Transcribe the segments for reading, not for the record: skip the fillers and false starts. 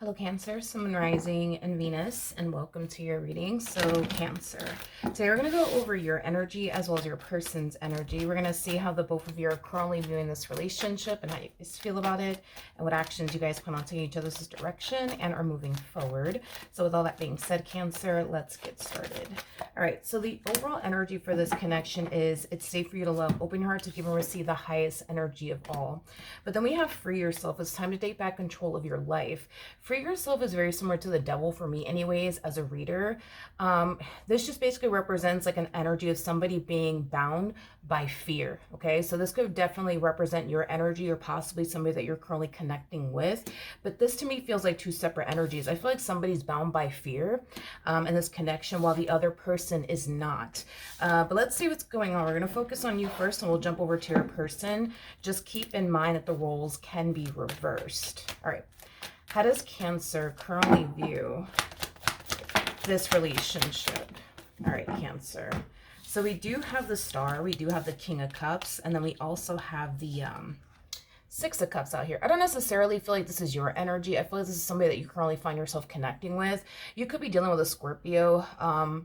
Hello, Cancer, Sun, Rising, and Venus, and welcome to your reading. So, Cancer, today we're going to go over your energy as well as your person's energy. We're going to see how the both of you are currently viewing this relationship and how you guys feel about it, and what actions you guys plan on taking each other's direction and are moving forward. So, with all that being said, Cancer, let's get started. All right, so the overall energy for this connection is it's safe for you to love, open your heart to give and receive the highest energy of all. But then we have free yourself. It's time to take back control of your life. Free yourself is very similar to the devil for me anyways as a reader. This just basically represents like an energy of somebody being bound by fear. Okay, so this could definitely represent your energy or possibly somebody that you're currently connecting with. But this to me feels like two separate energies. I feel like somebody's bound by fear in this connection while the other person is not. But let's see what's going on. We're going to focus on you first and we'll jump over to your person. Just keep in mind that the roles can be reversed. All right. How does Cancer currently view this relationship? All right, Cancer. So we do have the Star, we do have the King of Cups, and then we also have the Six of Cups out here. I don't necessarily feel like this is your energy. I feel like this is somebody that you currently find yourself connecting with. You could be dealing with a Scorpio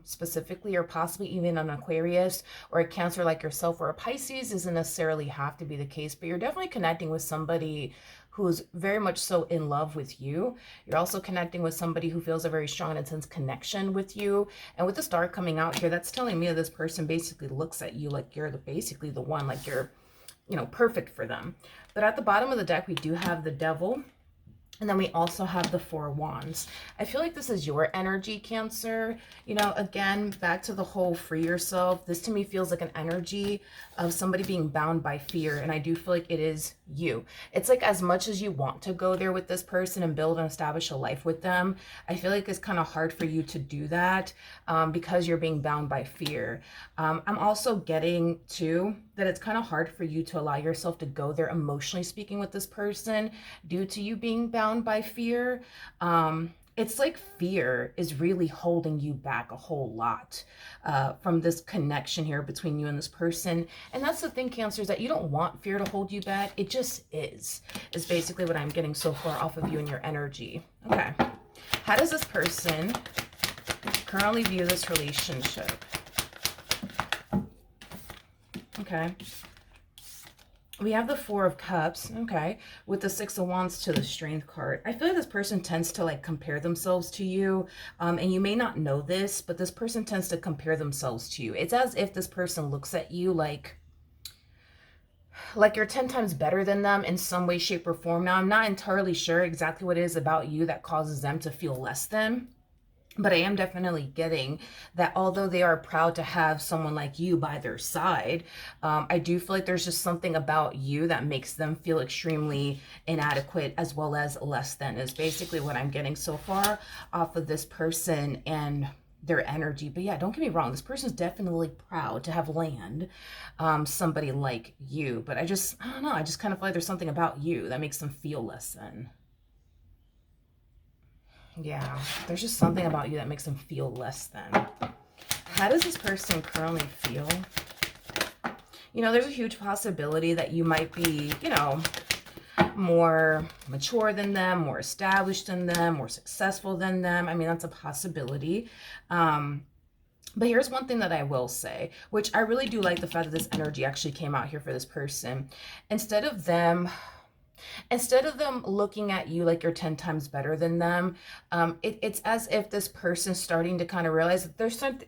specifically, or possibly even an Aquarius or a Cancer like yourself, or a Pisces. Doesn't necessarily have to be the case, but you're definitely connecting with somebody who's very much so in love with you. You're also connecting with somebody who feels a very strong and intense connection with you. And with the Star coming out here, that's telling me that this person basically looks at you like you're basically the one, like you're, perfect for them. But at the bottom of the deck, we do have the Devil. And then we also have the Four of Wands. I feel like this is your energy, Cancer. Again, back to the whole free yourself. This to me feels like an energy of somebody being bound by fear. And I do feel like it is you. It's like as much as you want to go there with this person and build and establish a life with them, I feel like it's kind of hard for you to do that because you're being bound by fear. I'm also getting too that it's kind of hard for you to allow yourself to go there emotionally speaking with this person due to you being bound by fear. It's like fear is really holding you back a whole lot from this connection here between you and this person. And that's the thing, Cancer, is that you don't want fear to hold you back. It just is basically what I'm getting so far off of you and your energy. Okay. How does this person currently view this relationship? Okay. We have the Four of Cups, okay, with the Six of Wands to the Strength card. I feel like this person tends to like compare themselves to you, and you may not know this, but this person tends to compare themselves to you. It's as if this person looks at you like you're 10 times better than them in some way, shape, or form. Now, I'm not entirely sure exactly what it is about you that causes them to feel less than. But I am definitely getting that although they are proud to have someone like you by their side, I do feel like there's just something about you that makes them feel extremely inadequate as well as less than, is basically what I'm getting so far off of this person and their energy. But yeah, don't get me wrong, this person's definitely proud to have land somebody like you. But I don't know, I just kind of feel like there's something about you that makes them feel less than. Yeah, there's just something about you that makes them feel less than. How does this person currently feel? There's a huge possibility that you might be, more mature than them, more established than them, more successful than them. I mean, that's a possibility. But here's one thing that I will say, which I really do like the fact that this energy actually came out here for this person. Instead of them looking at you like you're 10 times better than them, it's as if this person's starting to kind of realize that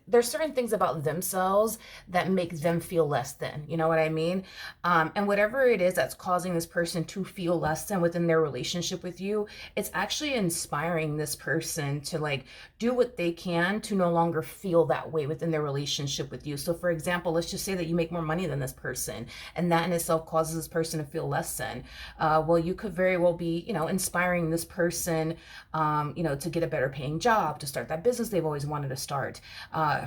there's certain things about themselves that make them feel less than, you know what I mean? And whatever it is that's causing this person to feel less than within their relationship with you, it's actually inspiring this person to like do what they can to no longer feel that way within their relationship with you. So for example, let's just say that you make more money than this person, and that in itself causes this person to feel less than. Well, you could very well be, inspiring this person, to get a better paying job, to start that business they've always wanted to start.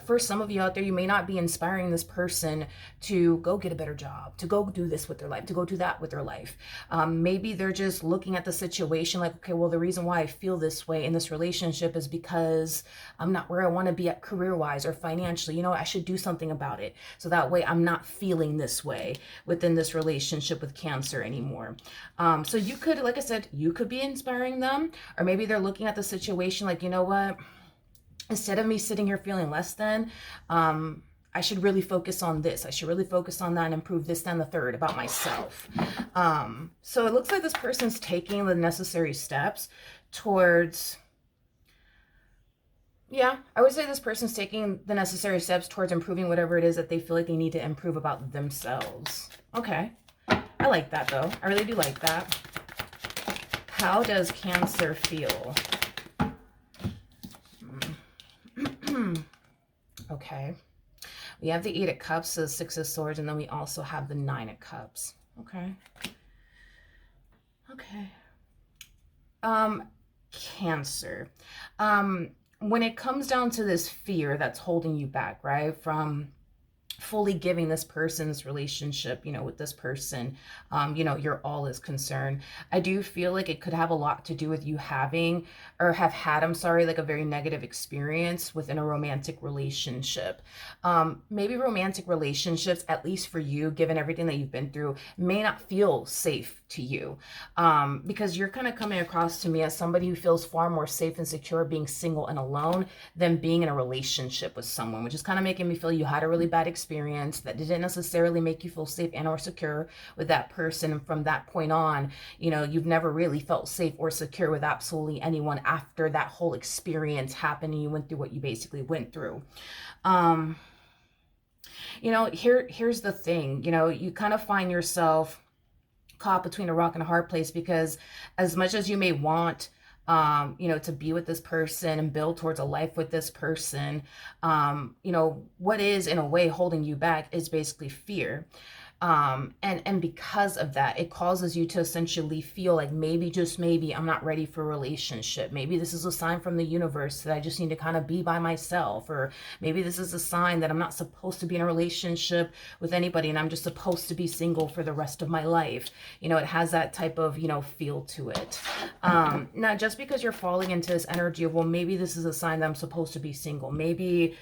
For some of you out there, you may not be inspiring this person to go get a better job, to go do this with their life, to go do that with their life. Maybe they're just looking at the situation like, okay, well, the reason why I feel this way in this relationship is because I'm not where I want to be at career-wise or financially. I should do something about it. So that way I'm not feeling this way within this relationship with Cancer anymore. So you could, like I said, you could be inspiring them, or maybe they're looking at the situation like, you know what, instead of me sitting here feeling less than, I should really focus on this. I should really focus on that and improve this, then the third about myself. So it looks like this person's taking the necessary steps towards, yeah, I would say this person's taking the necessary steps towards improving whatever it is that they feel like they need to improve about themselves. Okay. I like that though. I really do like that. How does Cancer feel? Okay. We have the 8 of Cups, the 6 of Swords, and then we also have the 9 of Cups. Okay. Okay. Cancer. When it comes down to this fear that's holding you back, right, from fully giving this person's relationship, you know, with this person, you know, your all is concerned. I do feel like it could have a lot to do with you having, or have had, I'm sorry, like a very negative experience within a romantic relationship. Maybe romantic relationships, at least for you, given everything that you've been through, may not feel safe to you, because you're kind of coming across to me as somebody who feels far more safe and secure being single and alone than being in a relationship with someone, which is kind of making me feel you had a really bad experience that didn't necessarily make you feel safe and or secure with that person. And from that point on, you know, you've never really felt safe or secure with absolutely anyone after that whole experience happened and you went through what you basically went through. You know, here's the thing, you know, you kind of find yourself caught between a rock and a hard place, because as much as you may want, you know, to be with this person and build towards a life with this person, you know, what is in a way holding you back is basically fear. And because of that, it causes you to essentially feel like maybe, just maybe, I'm not ready for a relationship. Maybe this is a sign from the universe that I just need to kind of be by myself, or maybe this is a sign that I'm not supposed to be in a relationship with anybody and I'm just supposed to be single for the rest of my life. You know, it has that type of, you know, feel to it. Now, just because you're falling into this energy of, well, maybe this is a sign that I'm supposed to be single. Maybe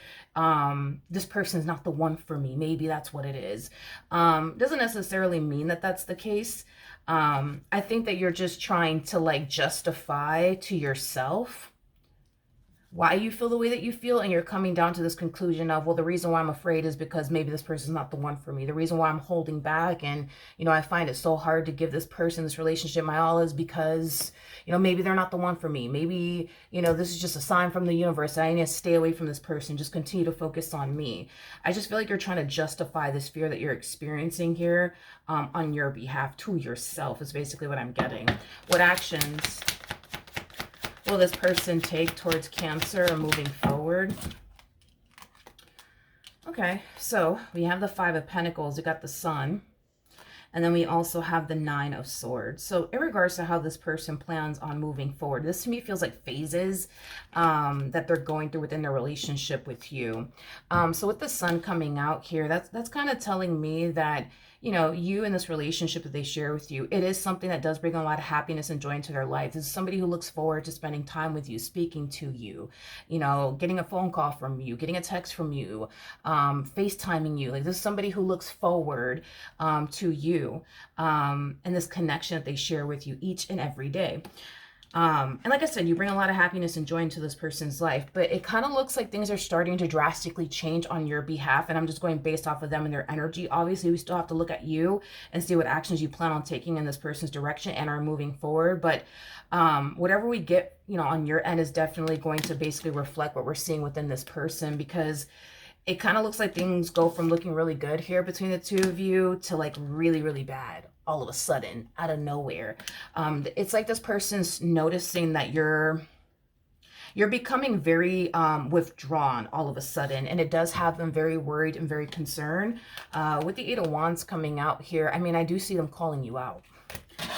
this person is not the one for me. Maybe that's what it is. Doesn't necessarily mean that that's the case. I think that you're just trying to like justify to yourself why you feel the way that you feel, and you're coming down to this conclusion of, well, the reason why I'm afraid is because maybe this person's not the one for me. The reason why I'm holding back and, you know, I find it so hard to give this person, this relationship, my all is because, you know, maybe they're not the one for me. Maybe, you know, this is just a sign from the universe that I need to stay away from this person, just continue to focus on me. I just feel like you're trying to justify this fear that you're experiencing here on your behalf to yourself is basically what I'm getting. What actions will this person take towards Cancer moving forward? Okay, so we have the 5 of Pentacles. We got the Sun. And then we also have the 9 of Swords. So in regards to how this person plans on moving forward, this to me feels like phases that they're going through within their relationship with you. So with the Sun coming out here, that's kind of telling me that, you know, you in this relationship that they share with you, it is something that does bring a lot of happiness and joy into their life. This is somebody who looks forward to spending time with you, speaking to you, you know, getting a phone call from you, getting a text from you, FaceTiming you. Like, this is somebody who looks forward to you and this connection that they share with you each and every day. And like I said, you bring a lot of happiness and joy into this person's life, but it kind of looks like things are starting to drastically change on your behalf. And I'm just going based off of them and their energy. Obviously, we still have to look at you and see what actions you plan on taking in this person's direction and are moving forward. But whatever we get, you know, on your end is definitely going to basically reflect what we're seeing within this person, because it kind of looks like things go from looking really good here between the two of you to like really, really bad all of a sudden out of nowhere. It's like this person's noticing that you're becoming very withdrawn all of a sudden, and it does have them very worried and very concerned. With the 8 of Wands coming out here, I mean, I do see them calling you out.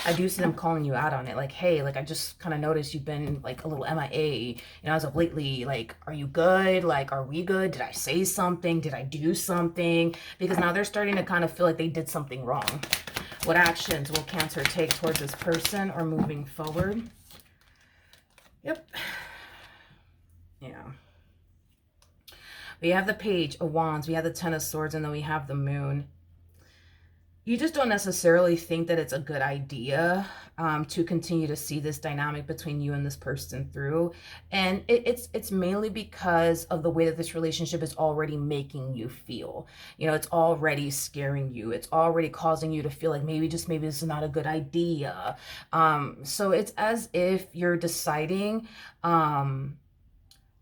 I do see them calling you out on it. Like, hey, like, I just kind of noticed you've been like a little MIA, you know, as of lately. Like, are you good? Like, are we good? Did I say something? Did I do something? Because now they're starting to kind of feel like they did something wrong. What actions will Cancer take towards this person or moving forward? Yep. Yeah. We have the Page of Wands. We have the 10 of Swords, and then we have the Moon. you just don't necessarily think that it's a good idea to continue to see this dynamic between you and this person through. And it's mainly because of the way that this relationship is already making you feel. You know, it's already scaring you. It's already causing you to feel like maybe, just maybe, this is not a good idea. So it's as if you're deciding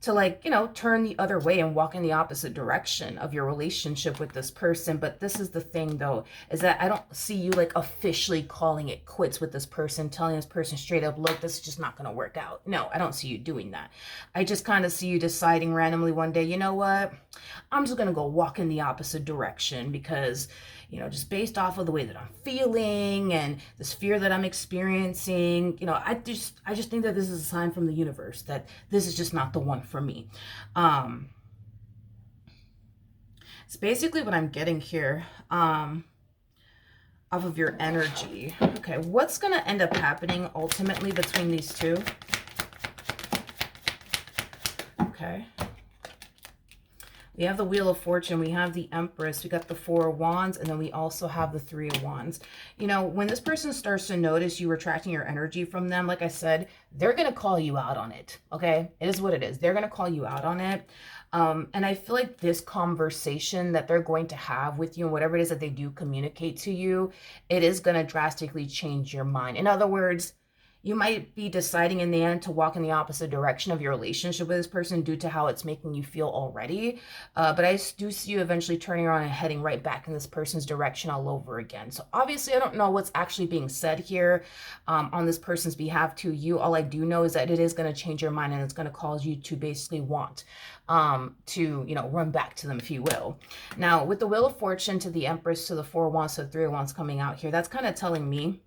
to, like, you know, turn the other way and walk in the opposite direction of your relationship with this person. But this is the thing though, is that I don't see you like officially calling it quits with this person, telling this person straight up, look, this is just not going to work out. No, I don't see you doing that. I just kind of see you deciding randomly one day, you know what, I'm just going to go walk in the opposite direction because, you know, just based off of the way that I'm feeling and this fear that I'm experiencing, you know, I just think that this is a sign from the universe that this is just not the one for me. It's basically what I'm getting here, off of your energy. Okay, what's going to end up happening ultimately between these two? Okay. We have the Wheel of Fortune, we have the Empress, we got the Four of Wands, and then we also have the Three of Wands. You know, when this person starts to notice you retracting your energy from them, like I said, they're going to call you out on it, okay? It is what it is. They're going to call you out on it. And I feel like this conversation that they're going to have with you and whatever it is that they do communicate to you, it is going to drastically change your mind. In other words, you might be deciding in the end to walk in the opposite direction of your relationship with this person due to how it's making you feel already. But I do see you eventually turning around and heading right back in this person's direction all over again. So obviously I don't know what's actually being said here on this person's behalf to you. All I do know is that it is going to change your mind and it's going to cause you to basically want to, you know, run back to them, if you will. Now, with the Wheel of Fortune to the Empress to the Four of Wands to the Three of Wands coming out here, that's kind of telling me,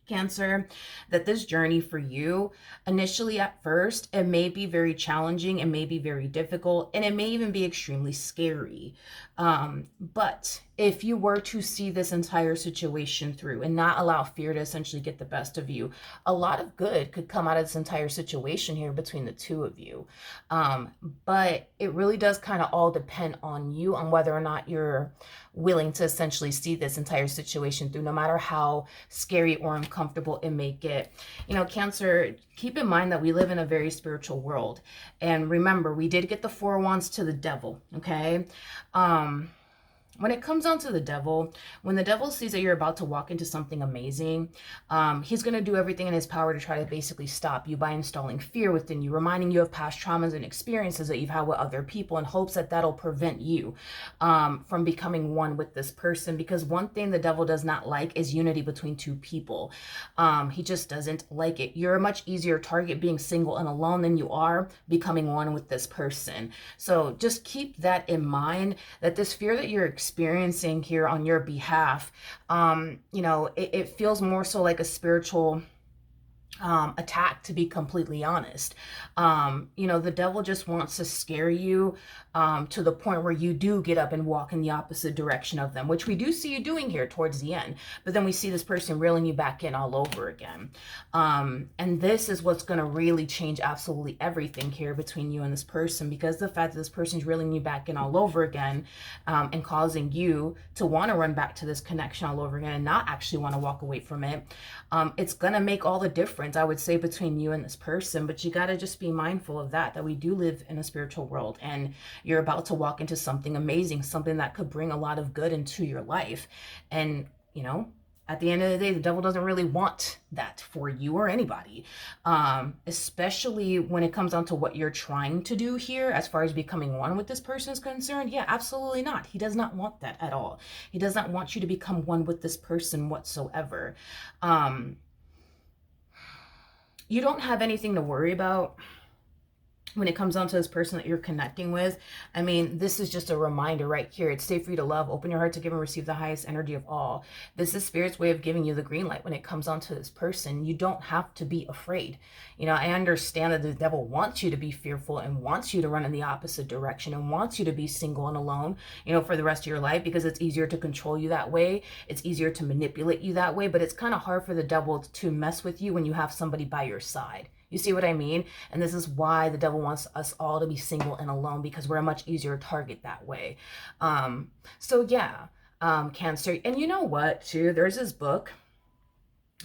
Cancer, that this journey for you, initially at first, it may be very challenging, it may be very difficult, and it may even be extremely scary. But if you were to see this entire situation through and not allow fear to essentially get the best of you, a lot of good could come out of this entire situation here between the two of you. But it really does kind of all depend on you, on whether or not you're willing to essentially see this entire situation through, no matter how scary or uncomfortable it may get. You know, Cancer, keep in mind that we live in a very spiritual world. And remember, we did get the Four of Wands to the Devil, okay? When it comes down to the Devil, when the Devil sees that you're about to walk into something amazing, he's going to do everything in his power to try to basically stop you by installing fear within you, reminding you of past traumas and experiences that you've had with other people in hopes that that'll prevent you from becoming one with this person. Because one thing the Devil does not like is unity between two people. He just doesn't like it. You're a much easier target being single and alone than you are becoming one with this person. So just keep that in mind, that this fear that you're experiencing here on your behalf, you know, it feels more so like a spiritual attack, to be completely honest. You know, the Devil just wants to scare you to the point where you do get up and walk in the opposite direction of them, which we do see you doing here towards the end. But then we see this person reeling you back in all over again. And this is what's going to really change absolutely everything here between you and this person, because the fact that this person's reeling you back in all over again, and causing you to want to run back to this connection all over again and not actually want to walk away from it, it's going to make all the difference, I would say, between you and this person. But you got to just be mindful of that we do live in a spiritual world, and you're about to walk into something amazing, something that could bring a lot of good into your life. And, you know, at the end of the day, the Devil doesn't really want that for you or anybody, especially when it comes down to what you're trying to do here as far as becoming one with this person is concerned. Yeah, absolutely not. He does not want that at all. He does not want you to become one with this person whatsoever. You don't have anything to worry about when it comes down to this person that you're connecting with. I mean, this is just a reminder right here. It's safe for you to love, open your heart to give and receive the highest energy of all. This is Spirit's way of giving you the green light when it comes down to this person. You don't have to be afraid. You know, I understand that the Devil wants you to be fearful and wants you to run in the opposite direction and wants you to be single and alone, you know, for the rest of your life, because it's easier to control you that way. It's easier to manipulate you that way, but it's kind of hard for the Devil to mess with you when you have somebody by your side. You see what I mean? And this is why the Devil wants us all to be single and alone, because we're a much easier target that way. So yeah, Cancer. And you know what, too? There's this book.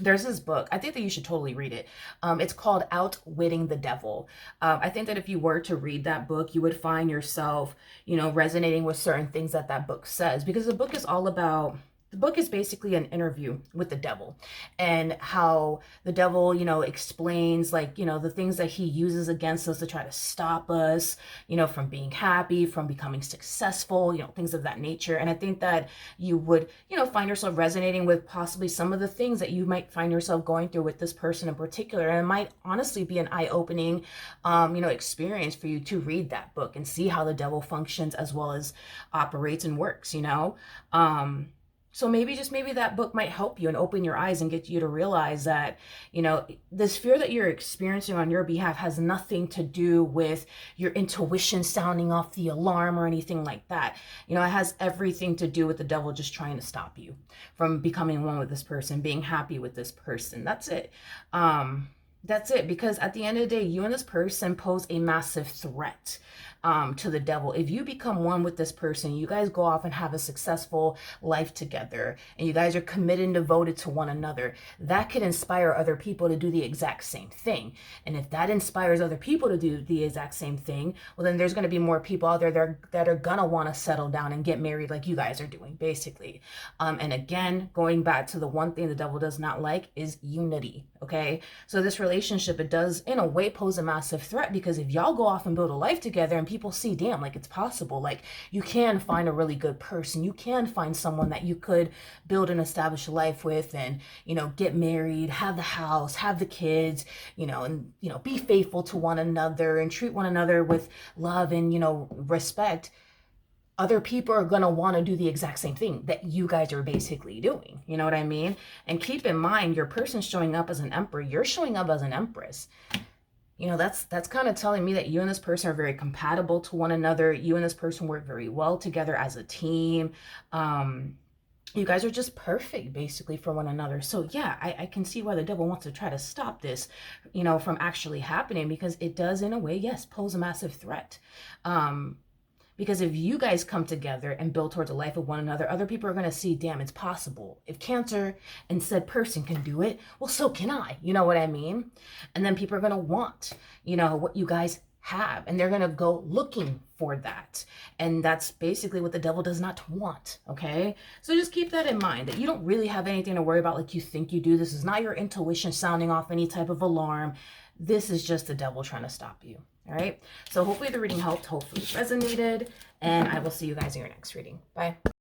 I think that you should totally read it. It's called Outwitting the Devil. I think that if you were to read that book, you would find yourself, resonating with certain things that that book says, because the book is basically an interview with the devil, and how the devil, explains, like, the things that he uses against us to try to stop us, from being happy, from becoming successful, things of that nature. And I think that you would, find yourself resonating with possibly some of the things that you might find yourself going through with this person in particular. And it might honestly be an eye-opening, experience for you to read that book and see how the devil functions as well as operates and works. So maybe that book might help you and open your eyes and get you to realize that, this fear that you're experiencing on your behalf has nothing to do with your intuition sounding off the alarm or anything like that. It has everything to do with the devil just trying to stop you from becoming one with this person, being happy with this person. That's it. That's it, because at the end of the day, you and this person pose a massive threat to the devil. If you become one with this person, you guys go off and have a successful life together, and you guys are committed and devoted to one another, that could inspire other people to do the exact same thing. And if that inspires other people to do the exact same thing, well, then there's going to be more people out there that are going to want to settle down and get married like you guys are doing, basically. And again, going back to the one thing the devil does not like is unity, okay? So this relationship, it does in a way pose a massive threat, because if y'all go off and build a life together and people see, damn, like, it's possible, like, you can find a really good person, you can find someone that you could build and establish a life with, and get married, have the house, have the kids, and be faithful to one another and treat one another with love and respect. Other people are going to want to do the exact same thing that you guys are basically doing. You know what I mean? And keep in mind, your person's showing up as an emperor. You're showing up as an empress. That's kind of telling me that you and this person are very compatible to one another. You and this person work very well together as a team. You guys are just perfect, basically, for one another. So yeah, I can see why the devil wants to try to stop this, from actually happening, because it does, in a way, yes, pose a massive threat. Because if you guys come together and build towards a life of one another, other people are going to see, damn, it's possible. If Cancer and said person can do it, well, so can I. You know what I mean? And then people are going to want, what you guys have. And they're going to go looking for that. And that's basically what the devil does not want. Okay? So just keep that in mind, that you don't really have anything to worry about like you think you do. This is not your intuition sounding off any type of alarm. This is just the devil trying to stop you. All right. So hopefully the reading helped. Hopefully it resonated. And I will see you guys in your next reading. Bye.